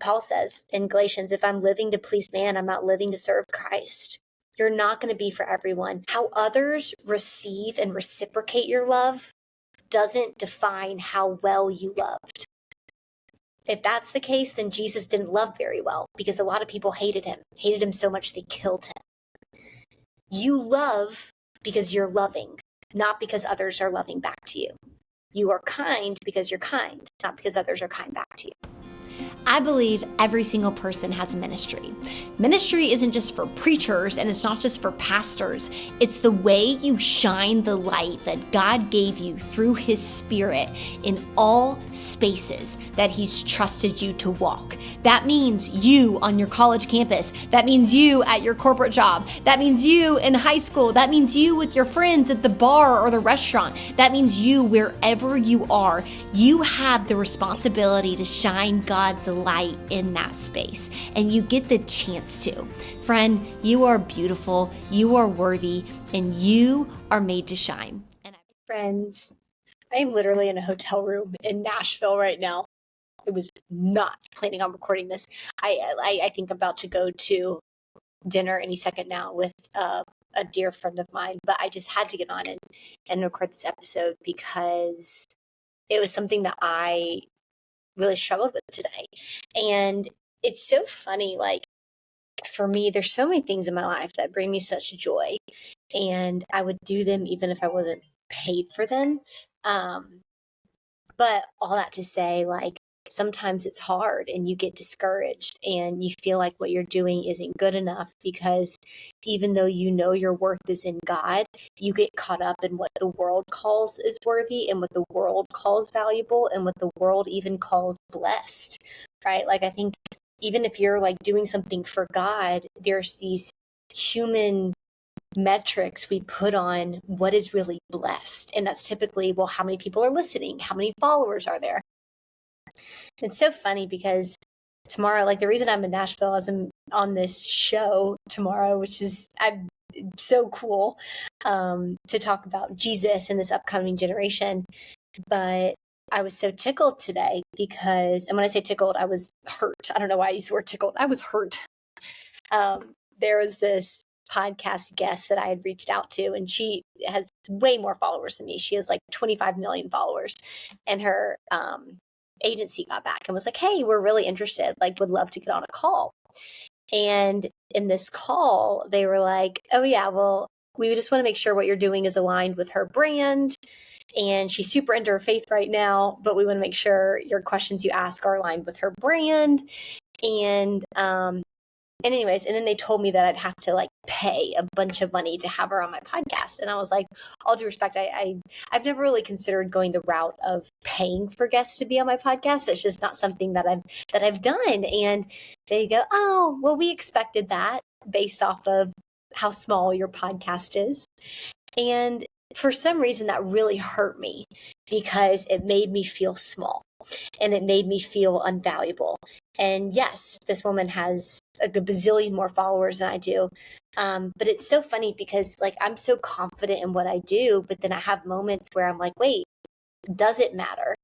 Paul says in Galatians, if I'm living to please man, I'm not living to serve Christ. You're not going to be for everyone. How others receive and reciprocate your love doesn't define how well you loved. If that's the case, then Jesus didn't love very well, because a lot of people hated him so much they killed him. You love because you're loving, not because others are loving back to you. You are kind because you're kind, not because others are kind back to you. I believe every single person has a ministry. Ministry isn't just for preachers, and it's not just for pastors. It's the way you shine the light that God gave you through His Spirit in all spaces that He's trusted you to walk. That means you on your college campus. That means you at your corporate job. That means you in high school. That means you with your friends at the bar or the restaurant. That means you wherever you are. You have the responsibility to shine God's light in that space, and you get the chance to. Friend, you are beautiful, you are worthy, and you are made to shine. Friends, I am literally in a hotel room in Nashville right now. I was not planning on recording this. I think I'm about to go to dinner any second now with a dear friend of mine, but I just had to get on and record this episode because it was something that I really struggled with today. And it's so funny, like, for me, there's so many things in my life that bring me such joy, and I would do them even if I wasn't paid for them. But all that to say, like, sometimes it's hard and you get discouraged and you feel like what you're doing isn't good enough, because even though you know your worth is in God, you get caught up in what the world calls is worthy and what the world calls valuable and what the world even calls blessed, right? Like, I think even if you're like doing something for God, there's these human metrics we put on what is really blessed. And that's typically, well, how many people are listening? How many followers are there? It's so funny because tomorrow, like, the reason I'm in Nashville is I'm on this show tomorrow, which is so cool, to talk about Jesus and this upcoming generation. But I was so tickled today because, and when I say tickled, I was hurt. I don't know why I use the word tickled. I was hurt. There was this podcast guest that I had reached out to, and she has way more followers than me. She has like 25 million followers, and her agency got back and was like, hey, we're really interested, like, would love to get on a call. And in this call, they were like, oh yeah, well, we just want to make sure what you're doing is aligned with her brand. And she's super into her faith right now, but we want to make sure your questions you ask are aligned with her brand. And anyways, and then they told me that I'd have to like pay a bunch of money to have her on my podcast. And I was like, all due respect, I've never really considered going the route of paying for guests to be on my podcast. It's just not something that I've done. And they go, oh, well, we expected that based off of how small your podcast is. And for some reason that really hurt me, because it made me feel small and it made me feel unvaluable. And yes, this woman has a bazillion more followers than I do. But it's so funny because, like, I'm so confident in what I do, but then I have moments where I'm like, wait, does it matter?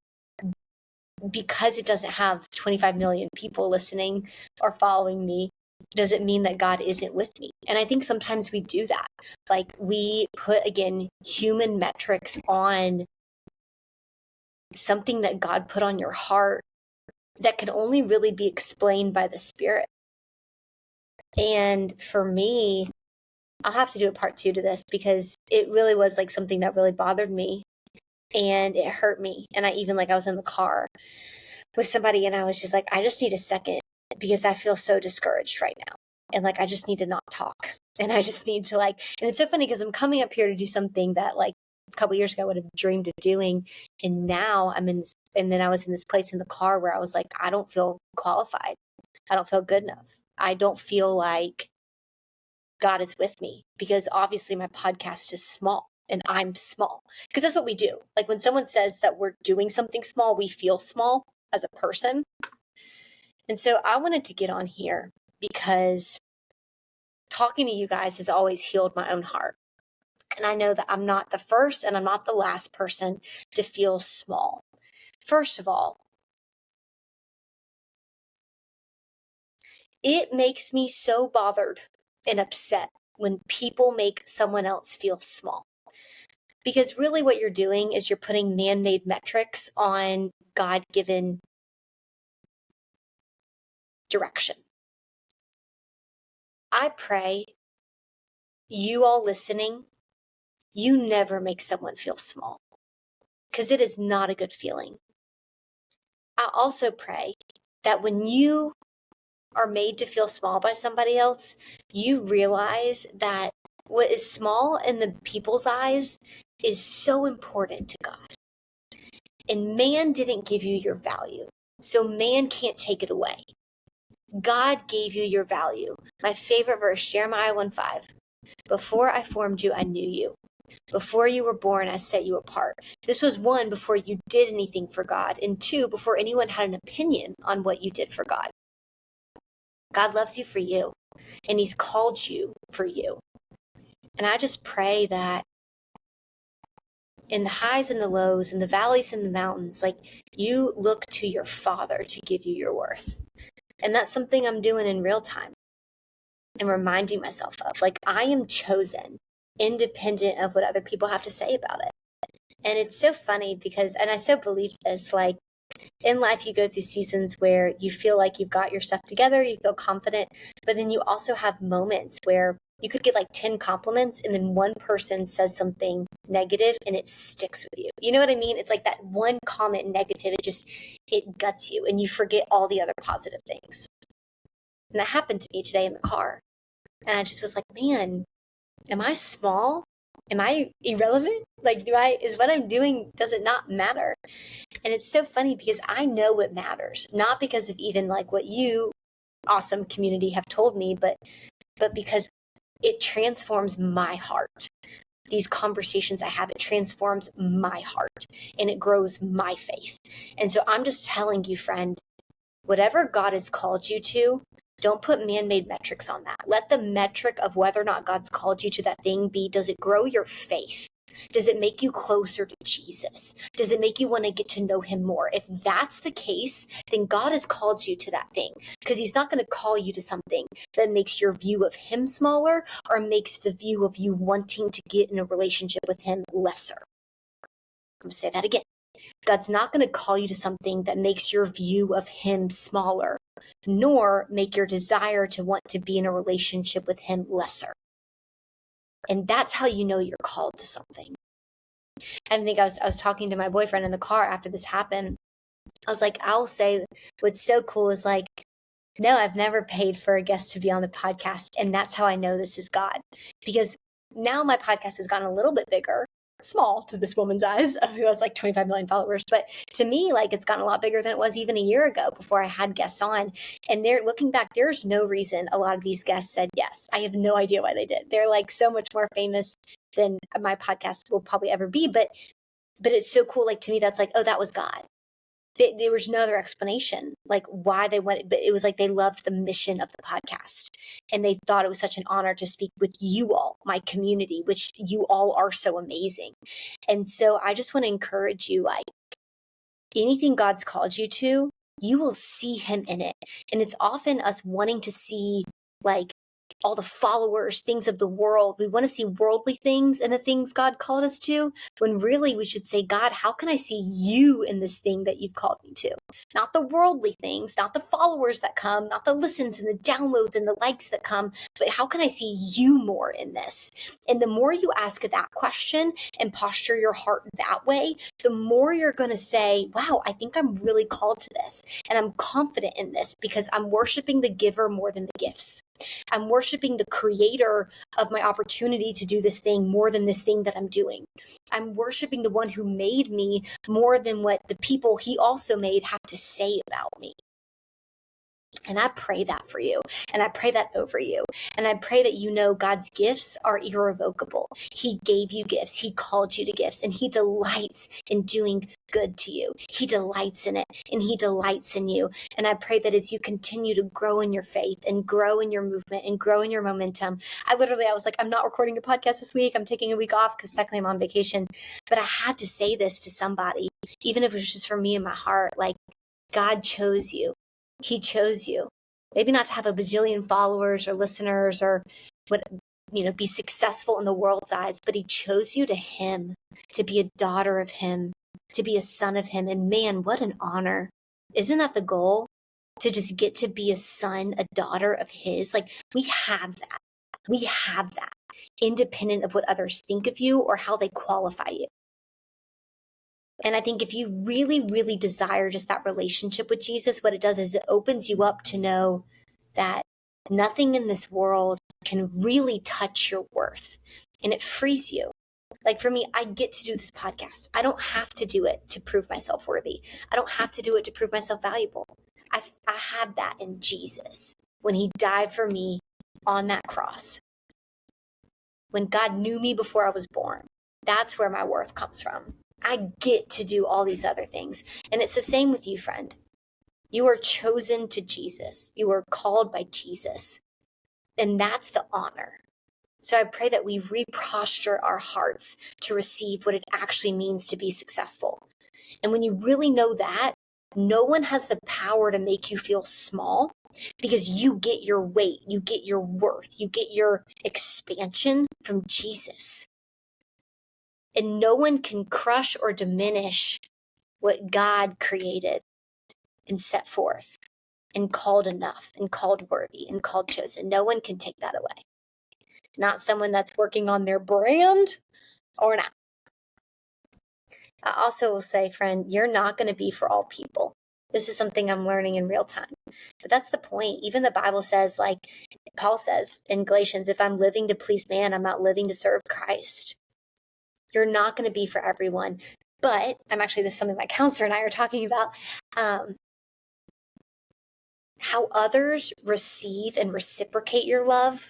Because it doesn't have 25 million people listening or following me, does it mean that God isn't with me? And I think sometimes we do that. Like, we put, again, human metrics on something that God put on your heart that can only really be explained by the Spirit. And for me, I'll have to do a part 2 to this, because it really was like something that really bothered me and it hurt me. And I even, like, I was in the car with somebody and I was just like, I just need a second, because I feel so discouraged right now. And like, I just need to not talk. And I just need to, like, and it's so funny because I'm coming up here to do something that, like, a couple years ago I would have dreamed of doing. And now I'm in this, and then I was in this place in the car where I was like, I don't feel qualified. I don't feel good enough. I don't feel like God is with me, because obviously my podcast is small and I'm small, because that's what we do. Like, when someone says that we're doing something small, we feel small as a person. And so I wanted to get on here because talking to you guys has always healed my own heart. And I know that I'm not the first and I'm not the last person to feel small. First of all, It makes me so bothered and upset when people make someone else feel small. Because really what you're doing is you're putting man-made metrics on God-given direction. I pray you all listening, you never make someone feel small, because it is not a good feeling. I also pray that when you are made to feel small by somebody else, you realize that what is small in the people's eyes is so important to God. And man didn't give you your value, so man can't take it away. God gave you your value. My favorite verse, Jeremiah 1:5. Before I formed you, I knew you. Before you were born, I set you apart. This was one, before you did anything for God, and two, before anyone had an opinion on what you did for God. God loves you for you, and he's called you for you. And I just pray that in the highs and the lows, in the valleys and the mountains, like, you look to your Father to give you your worth. And that's something I'm doing in real time and reminding myself of. Like, I am chosen, independent of what other people have to say about it. And it's so funny because, and I so believe this, like, in life you go through seasons where you feel like you've got your stuff together, you feel confident, but then you also have moments where you could get like 10 compliments and then one person says something negative and it sticks with you. You know what I mean? It's like that one comment negative, it guts you and you forget all the other positive things. And that happened to me today in the car. And I just was like, man, am I small? Am I irrelevant? Like, is what I'm doing, does it not matter? And it's so funny because I know what matters, not because of even like what you, awesome community, have told me, but because it transforms my heart. These conversations I have, it transforms my heart and it grows my faith. And so I'm just telling you, friend, whatever God has called you to, don't put man-made metrics on that. Let the metric of whether or not God's called you to that thing be, does it grow your faith? Does it make you closer to Jesus? Does it make you want to get to know him more? If that's the case, then God has called you to that thing, because he's not going to call you to something that makes your view of him smaller or makes the view of you wanting to get in a relationship with him lesser. I'm going to say that again. God's not going to call you to something that makes your view of him smaller, nor make your desire to want to be in a relationship with him lesser. And that's how you know you're called to something. I think I was talking to my boyfriend in the car after this happened. I was like, I'll say what's so cool is like, no, I've never paid for a guest to be on the podcast. And that's how I know this is God. Because now my podcast has gotten a little bit bigger, small to this woman's eyes, who has like 25 million followers. But to me, like, it's gotten a lot bigger than it was even a year ago before I had guests on. And they're looking back, there's no reason a lot of these guests said yes. I have no idea why they did. They're like so much more famous than my podcast will probably ever be. But it's so cool. Like, to me, that's like, oh, that was God. There was no other explanation, like, why they went, but it was like they loved the mission of the podcast and they thought it was such an honor to speak with you all, my community, which you all are so amazing. And so I just want to encourage you, like, anything God's called you to, you will see him in it. And it's often us wanting to see, like, all the followers, things of the world. We want to see worldly things and the things God called us to, when really we should say, God, how can I see you in this thing that you've called me to? Not the worldly things, not the followers that come, not the listens and the downloads and the likes that come, but how can I see you more in this? And the more you ask that question and posture your heart that way, the more you're going to say, wow, I think I'm really called to this. And I'm confident in this because I'm worshiping the giver more than the gifts. I'm worshiping the creator of my opportunity to do this thing more than this thing that I'm doing. I'm worshiping the one who made me more than what the people he also made have to say about me. And I pray that for you. And I pray that over you. And I pray that you know God's gifts are irrevocable. He gave you gifts. He called you to gifts. And he delights in doing good to you. He delights in it. And he delights in you. And I pray that as you continue to grow in your faith and grow in your movement and grow in your momentum, I was like, I'm not recording a podcast this week. I'm taking a week off because technically I'm on vacation. But I had to say this to somebody, even if it was just for me in my heart, like, God chose you. He chose you. Maybe not to have a bajillion followers or listeners or what, be successful in the world's eyes, but he chose you to him, to be a daughter of him, to be a son of him. And man, what an honor. Isn't that the goal? To just get to be a son, a daughter of his. Like, we have that. We have that, independent of what others think of you or how they qualify you. And I think if you really, really desire just that relationship with Jesus, what it does is it opens you up to know that nothing in this world can really touch your worth, and it frees you. Like for me, I get to do this podcast. I don't have to do it to prove myself worthy. I don't have to do it to prove myself valuable. I had that in Jesus when he died for me on that cross. When God knew me before I was born, that's where my worth comes from. I get to do all these other things. And it's the same with you, friend. You are chosen to Jesus. You are called by Jesus. And that's the honor. So I pray that we reposture our hearts to receive what it actually means to be successful. And when you really know that, no one has the power to make you feel small, because you get your weight, you get your worth, you get your expansion from Jesus. And no one can crush or diminish what God created and set forth and called enough and called worthy and called chosen. No one can take that away. Not someone that's working on their brand or not. I also will say, friend, you're not going to be for all people. This is something I'm learning in real time. But that's the point. Even the Bible says, like Paul says in Galatians, if I'm living to please man, I'm not living to serve Christ. You're not going to be for everyone. But this is something my counselor and I are talking about. How others receive and reciprocate your love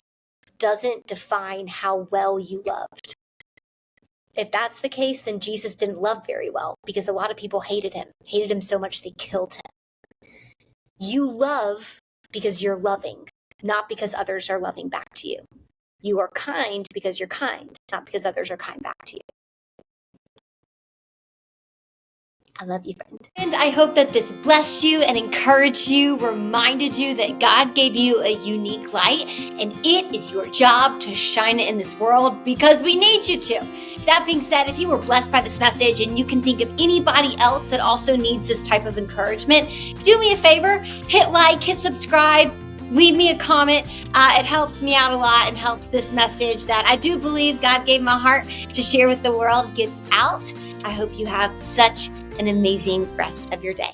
doesn't define how well you loved. If that's the case, then Jesus didn't love very well, because a lot of people hated him so much they killed him. You love because you're loving, not because others are loving back to you. You are kind because you're kind, not because others are kind back to you. I love you, friend. And I hope that this blessed you and encouraged you, reminded you that God gave you a unique light, and it is your job to shine it in this world, because we need you to. That being said, if you were blessed by this message and you can think of anybody else that also needs this type of encouragement, do me a favor, hit like, hit subscribe, leave me a comment. It helps me out a lot and helps this message that I do believe God gave my heart to share with the world gets out. I hope you have such an amazing rest of your day.